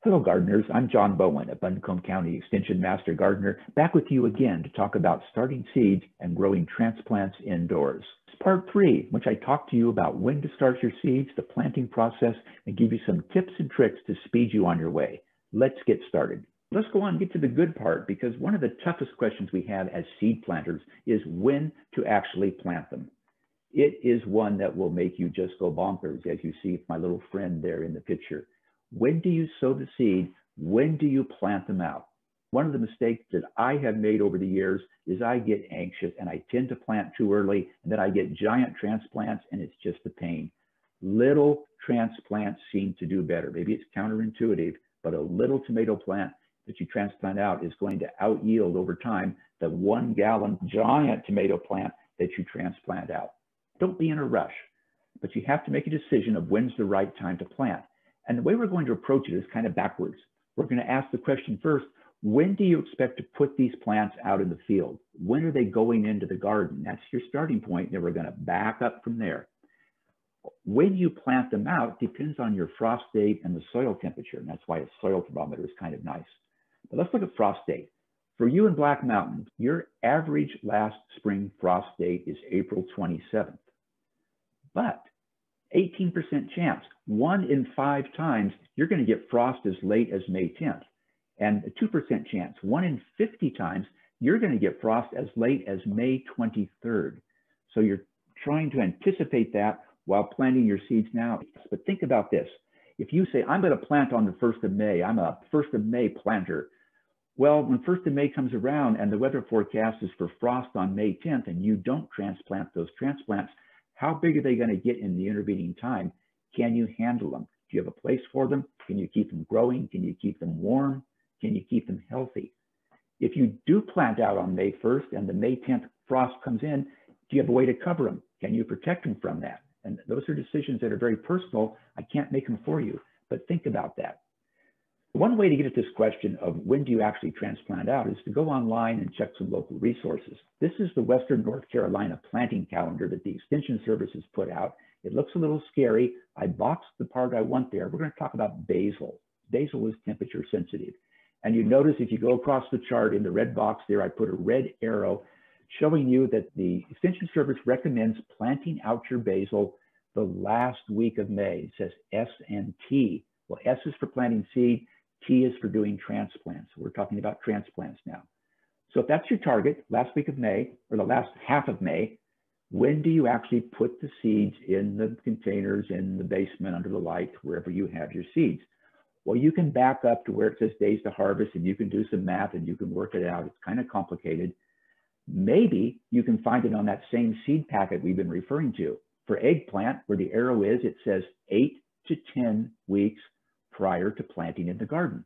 Hello, gardeners. I'm John Bowen, a Buncombe County Extension Master Gardener, back with you again to talk about starting seeds and growing transplants indoors. It's part 3, which I talk to you about when to start your seeds, the planting process, and give you some tips and tricks to speed you on your way. Let's get started. Let's go on and get to the good part, because one of the toughest questions we have as seed planters is when to actually plant them. It is one that will make you just go bonkers, as you see my little friend there in the picture. When do you sow the seed? When do you plant them out? One of the mistakes that I have made over the years is I get anxious and I tend to plant too early, and then I get giant transplants and it's just a pain. Little transplants seem to do better. Maybe it's counterintuitive, but a little tomato plant that you transplant out is going to out yield over time the 1 gallon giant tomato plant that you transplant out. Don't be in a rush, but you have to make a decision of when's the right time to plant. And the way we're going to approach it is kind of backwards. We're going to ask the question first, when do you expect to put these plants out in the field? When are they going into the garden? That's your starting point. Then we're going to back up from there. When you plant them out depends on your frost date and the soil temperature. And that's why a soil thermometer is kind of nice. But let's look at frost date. For you in Black Mountain, your average last spring frost date is April 27th. But 18% chance, 1 in 5 times, you're going to get frost as late as May 10th. And a 2% chance, 1 in 50 times, you're going to get frost as late as May 23rd. So you're trying to anticipate that while planting your seeds now. But think about this. If you say, I'm going to plant on the 1st of May, I'm a 1st of May planter. Well, when 1st of May comes around and the weather forecast is for frost on May 10th and you don't transplant those transplants, how big are they going to get in the intervening time? Can you handle them? Do you have a place for them? Can you keep them growing? Can you keep them warm? Can you keep them healthy? If you do plant out on May 1st and the May 10th frost comes in, do you have a way to cover them? Can you protect them from that? And those are decisions that are very personal. I can't make them for you, but think about that. One way to get at this question of when do you actually transplant out is to go online and check some local resources. This is the Western North Carolina planting calendar that the Extension Service has put out. It looks a little scary. I boxed the part I want there. We're going to talk about basil. Basil is temperature sensitive. And you notice if you go across the chart in the red box there, I put a red arrow showing you that the Extension Service recommends planting out your basil the last week of May. It says S and T. Well, S is for planting seed. T is for doing transplants. We're talking about transplants now. So if that's your target, last week of May, or the last half of May, when do you actually put the seeds in the containers, in the basement, under the light, wherever you have your seeds? Well, you can back up to where it says days to harvest, and you can do some math and you can work it out. It's kind of complicated. Maybe you can find it on that same seed packet we've been referring to. For eggplant, where the arrow is, it says 8 to 10 weeks prior to planting in the garden.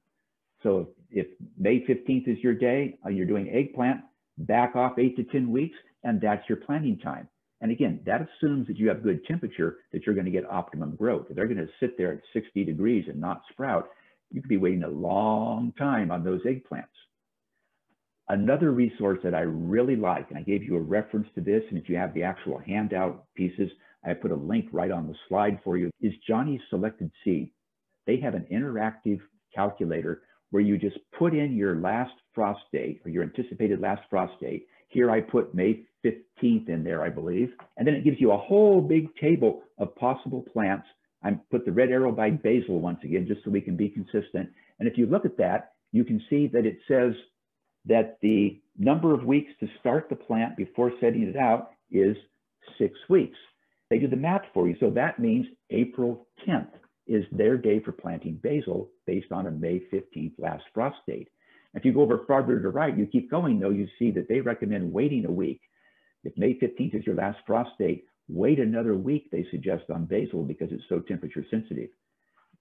So if May 15th is your day, you're doing eggplant, back off 8 to 10 weeks, and that's your planting time. And again, that assumes that you have good temperature, that you're going to get optimum growth. If they're going to sit there at 60 degrees and not sprout, you could be waiting a long time on those eggplants. Another resource that I really like, and I gave you a reference to this, and if you have the actual handout pieces, I put a link right on the slide for you, is Johnny's Selected Seed. They have an interactive calculator where you just put in your last frost date or your anticipated last frost date. Here I put May 15th in there, I believe. And then it gives you a whole big table of possible plants. I put the red arrow by basil once again, just so we can be consistent. And if you look at that, you can see that it says that the number of weeks to start the plant before setting it out is 6 weeks. They do the math for you. So that means April 10th. Is their day for planting basil based on a May 15th last frost date. If you go over farther to the right, you keep going though, you see that they recommend waiting a week. If May 15th is your last frost date, wait another week, they suggest, on basil because it's so temperature sensitive.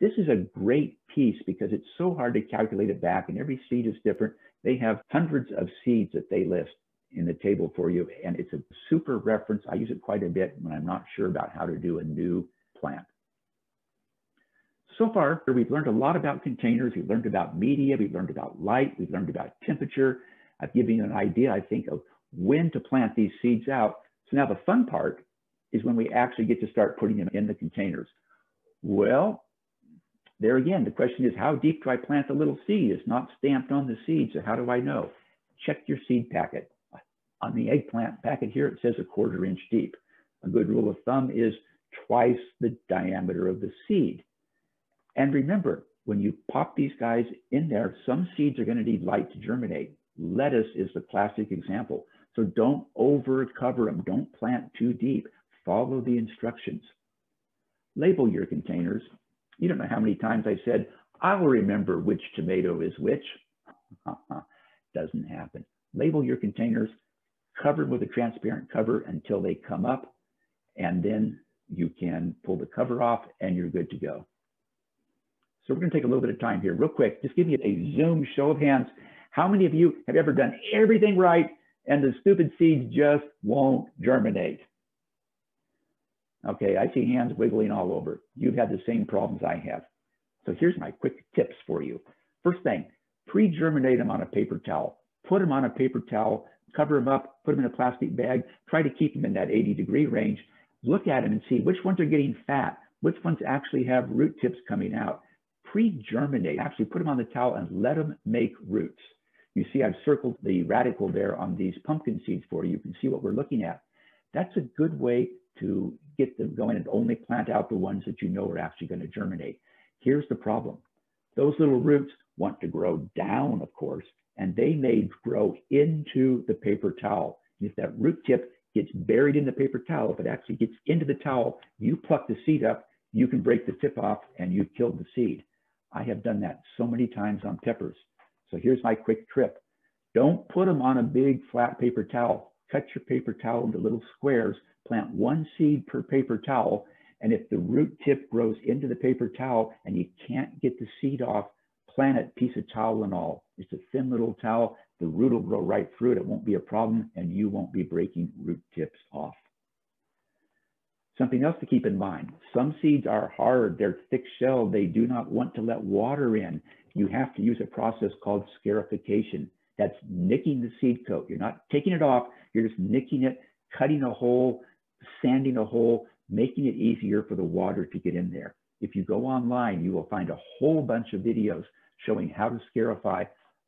This is a great piece because it's so hard to calculate it back, and every seed is different. They have hundreds of seeds that they list in the table for you, and it's a super reference. I use it quite a bit when I'm not sure about how to do a new plant. So far, we've learned a lot about containers. We've learned about media. We've learned about light. We've learned about temperature. I've given you an idea, I think, of when to plant these seeds out. So now the fun part is when we actually get to start putting them in the containers. Well, There again, the question is, how deep do I plant the little seed? It's not stamped on the seed, so how do I know? Check your seed packet. On the eggplant packet here, it says 1/4 inch deep. A good rule of thumb is twice the diameter of the seed. And remember, when you pop these guys in there, some seeds are going to need light to germinate. Lettuce is the classic example. So don't over cover them. Don't plant too deep. Follow the instructions. Label your containers. You don't know how many times I said, I'll remember which tomato is which. Doesn't happen. Label your containers, cover them with a transparent cover until they come up, and then you can pull the cover off and you're good to go. So we're going to take a little bit of time here real quick. Just give me a Zoom show of hands. How many of you have ever done everything right and the stupid seeds just won't germinate? Okay, I see hands wiggling all over. You've had the same problems I have. So here's my quick tips for you. First thing, pre-germinate them on a paper towel. Put them on a paper towel, cover them up, put them in a plastic bag, try to keep them in that 80-degree range. Look at them and see which ones are getting fat, which ones actually have root tips coming out. Pre-germinate, actually put them on the towel and let them make roots. You see I've circled the radicle there on these pumpkin seeds for you. You can see what we're looking at. That's a good way to get them going and only plant out the ones that you know are actually going to germinate. Here's the problem. Those little roots want to grow down, of course, and they may grow into the paper towel. And if that root tip gets buried in the paper towel, if it actually gets into the towel, you pluck the seed up, you can break the tip off and you've killed the seed. I have done that so many times on peppers. So here's my quick tip. Don't put them on a big flat paper towel. Cut your paper towel into little squares, plant one seed per paper towel, and if the root tip grows into the paper towel and you can't get the seed off, plant it piece of towel and all. It's a thin little towel. The root will grow right through it. It won't be a problem, and you won't be breaking root tips off. Something else to keep in mind, some seeds are hard, they're thick-shelled, they do not want to let water in. You have to use a process called scarification. That's nicking the seed coat. You're not taking it off, you're just nicking it, cutting a hole, sanding a hole, making it easier for the water to get in there. If you go online, you will find a whole bunch of videos showing how to scarify.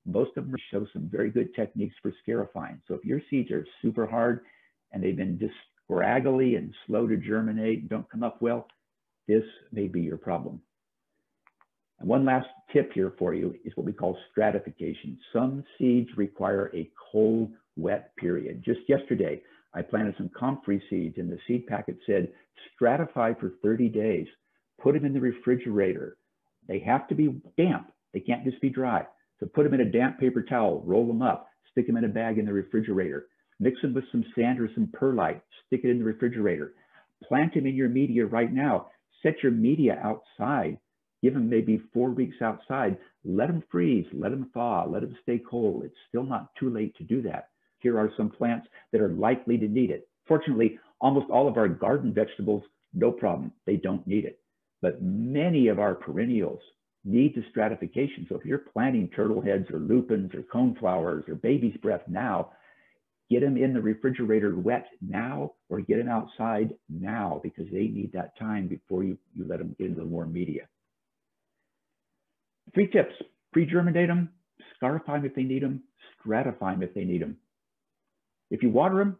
Most of them show some very good techniques for scarifying. So if your seeds are super hard and they've been just scraggly and slow to germinate, don't come up well, this may be your problem. And one last tip here for you is what we call stratification. Some seeds require a cold, wet period. Just yesterday, I planted some comfrey seeds and the seed packet said, stratify for 30 days, put them in the refrigerator. They have to be damp. They can't just be dry. So put them in a damp paper towel, roll them up, stick them in a bag in the refrigerator. Mix them with some sand or some perlite, stick it in the refrigerator. Plant them in your media right now. Set your media outside. Give them maybe 4 weeks outside. Let them freeze, let them thaw, let them stay cold. It's still not too late to do that. Here are some plants that are likely to need it. Fortunately, almost all of our garden vegetables, no problem. They don't need it. But many of our perennials need the stratification. So if you're planting turtle heads or lupins or coneflowers or baby's breath now, get them in the refrigerator wet now or get them outside now because they need that time before you let them get into the warm media. 3 tips: pre-germinate them, scarify them if they need them, stratify them if they need them. If you water them,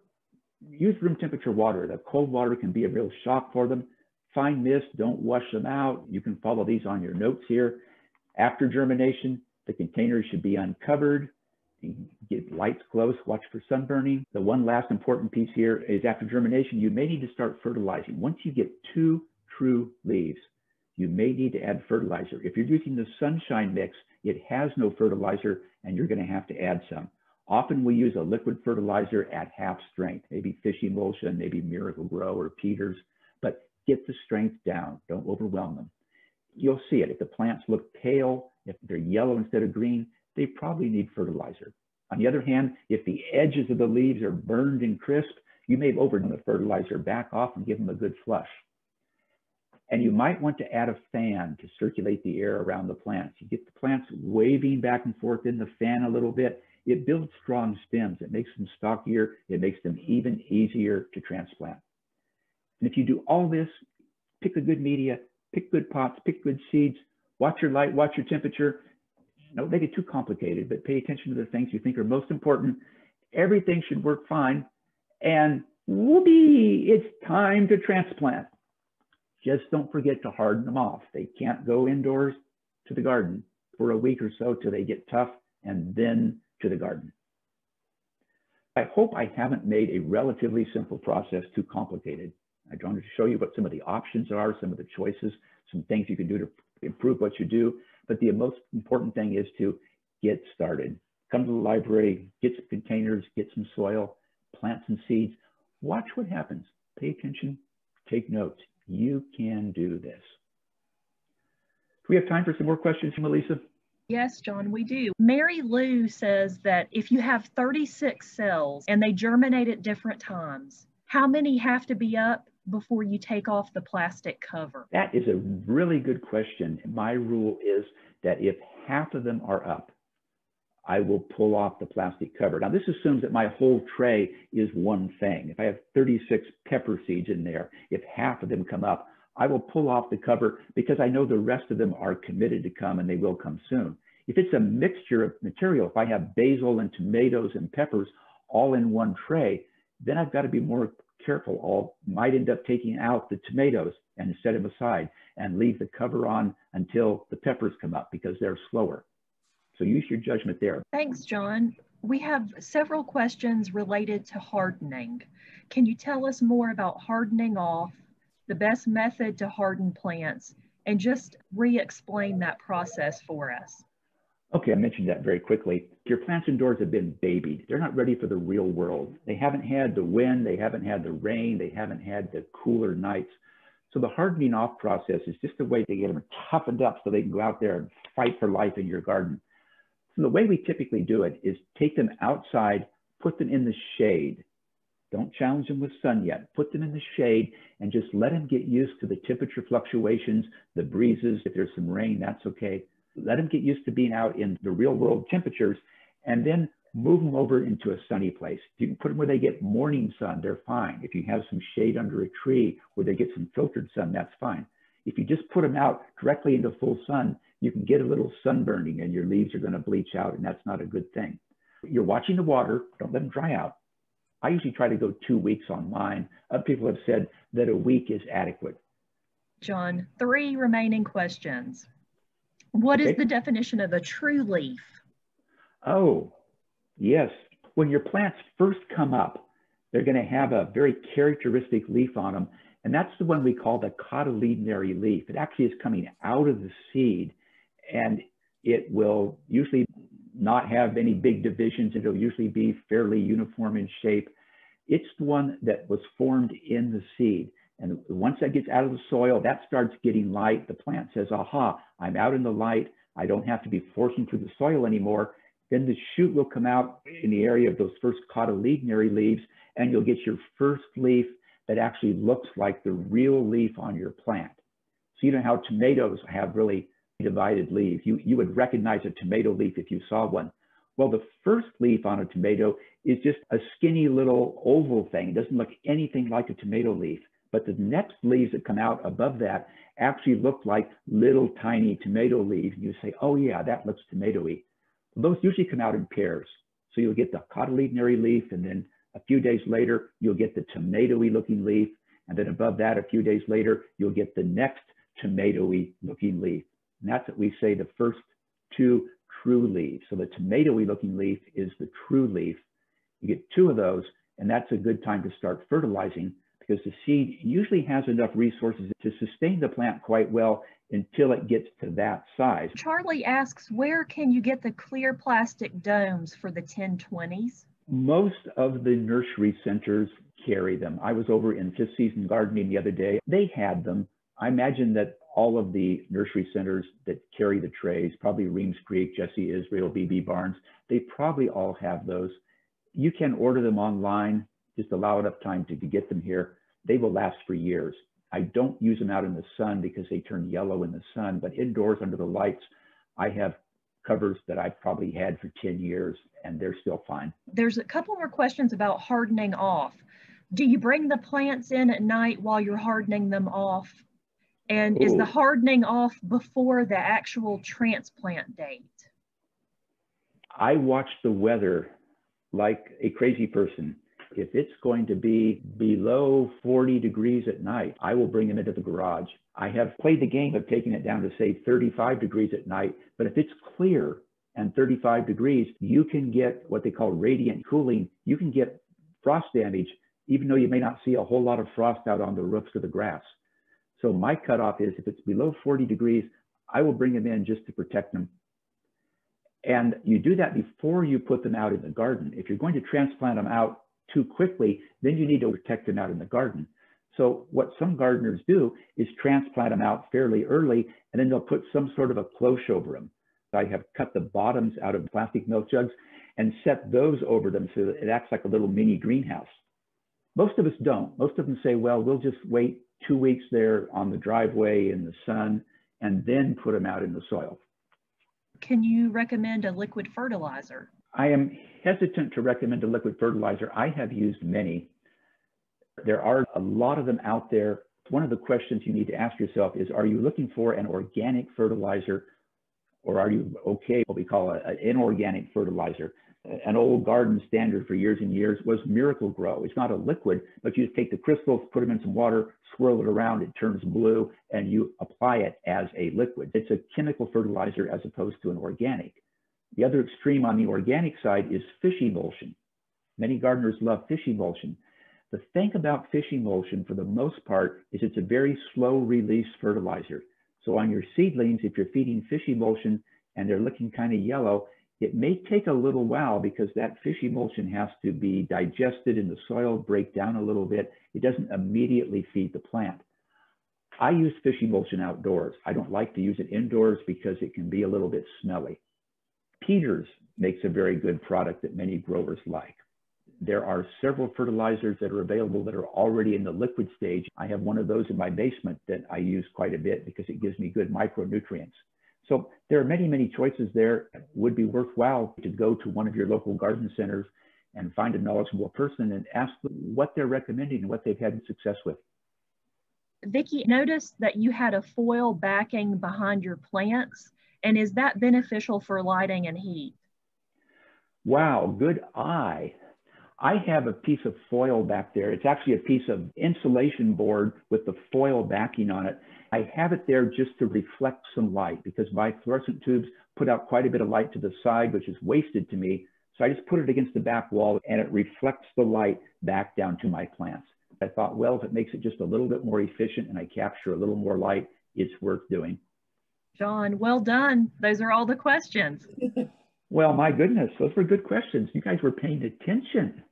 use room temperature water. The cold water can be a real shock for them. Fine mist, don't wash them out. You can follow these on your notes here. After germination, the containers should be uncovered. You get lights close, watch for sunburning. The one last important piece here is after germination, you may need to start fertilizing. Once you get 2 true leaves, you may need to add fertilizer. If you're using the sunshine mix, it has no fertilizer and you're going to have to add some. Often we use a liquid fertilizer at half strength, maybe fish emulsion, maybe Miracle Grow or Peters, but get the strength down, don't overwhelm them. You'll see it. If the plants look pale, if they're yellow instead of green, they probably need fertilizer. On the other hand, if the edges of the leaves are burned and crisp, you may have overdone the fertilizer. Back off and give them a good flush. And you might want to add a fan to circulate the air around the plants. You get the plants waving back and forth in the fan a little bit. It builds strong stems. It makes them stockier. It makes them even easier to transplant. And if you do all this, pick a good media, pick good pots, pick good seeds, Watch your light, watch your temperature. Don't make it too complicated, but pay attention to the things you think are most important. Everything should work fine. And whoopee, it's time to transplant. Just don't forget to harden them off. They can't go indoors to the garden for a week or so till they get tough, and then to the garden. I hope I haven't made a relatively simple process too complicated. I wanted to show you what some of the options are, some of the choices, some things you can do to improve what you do. But the most important thing is to get started. Come to the library, get some containers, get some soil, plant some seeds, watch what happens. Pay attention, take notes. You can do this. Do we have time for some more questions from Elisa? Yes, John, we do. Mary Lou says that if you have 36 cells and they germinate at different times, how many have to be up before you take off the plastic cover? That is a really good question. My rule is that if half of them are up, I will pull off the plastic cover. Now, this assumes that my whole tray is one thing. If I have 36 pepper seeds in there, if half of them come up, I will pull off the cover because I know the rest of them are committed to come and they will come soon. If it's a mixture of material, if I have basil and tomatoes and peppers all in one tray, then I've got to be more careful. I might end up taking out the tomatoes and set them aside and leave the cover on until the peppers come up because they're slower. So use your judgment there. Thanks, John. We have several questions related to hardening. Can you tell us more about hardening off, the best method to harden plants, and just re-explain that process for us? Okay, I mentioned that very quickly. Your plants indoors have been babied. They're not ready for the real world. They haven't had the wind, they haven't had the rain, they haven't had the cooler nights. So the hardening off process is just a way to get them toughened up so they can go out there and fight for life in your garden. So the way we typically do it is take them outside, put them in the shade. Don't challenge them with sun yet. Put them in the shade and just let them get used to the temperature fluctuations, the breezes. If there's some rain, that's okay. Let them get used to being out in the real world temperatures, and then move them over into a sunny place. You can put them where they get morning sun, they're fine. If you have some shade under a tree where they get some filtered sun, that's fine. If you just put them out directly into full sun, you can get a little sunburning and your leaves are going to bleach out, and that's not a good thing. You're watching the water, don't let them dry out. I usually try to go 2 weeks on mine. Other people have said that a week is adequate. John, 3 remaining questions. What is the definition of a true leaf? Oh, yes. When your plants first come up, they're going to have a very characteristic leaf on them, and that's the one we call the cotyledonary leaf. It actually is coming out of the seed, and it will usually not have any big divisions. It'll usually be fairly uniform in shape. It's the one that was formed in the seed. And once that gets out of the soil, that starts getting light. The plant says, aha, I'm out in the light. I don't have to be forcing through the soil anymore. Then the shoot will come out in the area of those first cotyledonary leaves, and you'll get your first leaf that actually looks like the real leaf on your plant. So you know how tomatoes have really divided leaves. You would recognize a tomato leaf if you saw one. Well, the first leaf on a tomato is just a skinny little oval thing. It doesn't look anything like a tomato leaf. But the next leaves that come out above that actually look like little tiny tomato leaves. And you say, oh yeah, that looks tomatoey. Those usually come out in pairs. So you'll get the cotyledonary leaf, and then a few days later, you'll get the tomatoey looking leaf. And then above that, a few days later, you'll get the next tomatoey looking leaf. And that's what we say the first 2 true leaves. So the tomatoey looking leaf is the true leaf. You get 2 of those, and that's a good time to start fertilizing, because the seed usually has enough resources to sustain the plant quite well until it gets to that size. Charlie asks, where can you get the clear plastic domes for the 1020s? Most of the nursery centers carry them. I was over in Fifth Season Gardening the other day. They had them. I imagine that all of the nursery centers that carry the trays, probably Reams Creek, Jesse Israel, BB Barnes, they probably all have those. You can order them online. Just allow enough time to get them here. They will last for years. I don't use them out in the sun because they turn yellow in the sun, but indoors under the lights, I have covers that I've probably had for 10 years and they're still fine. There's a couple more questions about hardening off. Do you bring the plants in at night while you're hardening them off? And is the hardening off before the actual transplant date? I watch the weather like a crazy person. If it's going to be below 40 degrees at night, I will bring them into the garage. I have played the game of taking it down to say 35 degrees at night, but if it's clear and 35 degrees, you can get what they call radiant cooling. You can get frost damage, even though you may not see a whole lot of frost out on the roofs of the grass. So my cutoff is if it's below 40 degrees, I will bring them in just to protect them. And you do that before you put them out in the garden. If you're going to transplant them out too quickly, then you need to protect them out in the garden. So what some gardeners do is transplant them out fairly early, and then they'll put some sort of a cloche over them. I have cut the bottoms out of plastic milk jugs and set those over them so that it acts like a little mini greenhouse. Most of us don't. Most of them say, well, we'll just wait 2 weeks there on the driveway in the sun and then put them out in the soil. Can you recommend a liquid fertilizer? I am hesitant to recommend a liquid fertilizer. I have used many. There are a lot of them out there. One of the questions you need to ask yourself is, are you looking for an organic fertilizer, or are you okay what we call an inorganic fertilizer? An old garden standard for years and years was Miracle Grow. It's not a liquid, but you just take the crystals, put them in some water, swirl it around, it turns blue, and you apply it as a liquid. It's a chemical fertilizer as opposed to an organic. The other extreme on the organic side is fish emulsion. Many gardeners love fish emulsion. The thing about fish emulsion, for the most part, is it's a very slow release fertilizer. So on your seedlings, if you're feeding fish emulsion and they're looking kind of yellow, it may take a little while because that fish emulsion has to be digested in the soil, break down a little bit. It doesn't immediately feed the plant. I use fish emulsion outdoors. I don't like to use it indoors because it can be a little bit smelly. Peters makes a very good product that many growers like. There are several fertilizers that are available that are already in the liquid stage. I have one of those in my basement that I use quite a bit because it gives me good micronutrients. So there are many, many choices there. It would be worthwhile to go to one of your local garden centers and find a knowledgeable person and ask them what they're recommending and what they've had success with. Vicki, noticed that you had a foil backing behind your plants, and is that beneficial for lighting and heat? Wow, good eye. I have a piece of foil back there. It's actually a piece of insulation board with the foil backing on it. I have it there just to reflect some light because my fluorescent tubes put out quite a bit of light to the side, which is wasted to me. So I just put it against the back wall and it reflects the light back down to my plants. I thought, well, if it makes it just a little bit more efficient and I capture a little more light, it's worth doing. John, well done. Those are all the questions. Well, my goodness, those were good questions. You guys were paying attention.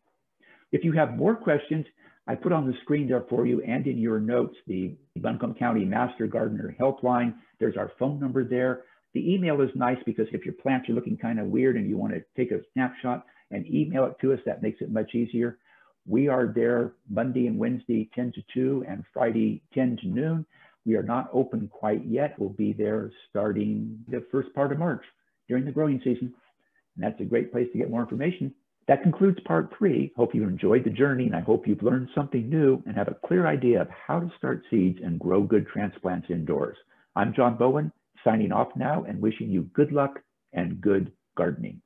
If you have more questions, I put on the screen there for you and in your notes, the Buncombe County Master Gardener Helpline. There's our phone number there. The email is nice because if your plants are looking kind of weird and you want to take a snapshot and email it to us, that makes it much easier. We are there Monday and Wednesday, 10 to 2, and Friday, 10 to noon. We are not open quite yet. We'll be there starting the first part of March during the growing season. And that's a great place to get more information. That concludes part 3. Hope you enjoyed the journey, and I hope you've learned something new and have a clear idea of how to start seeds and grow good transplants indoors. I'm John Bowen, signing off now and wishing you good luck and good gardening.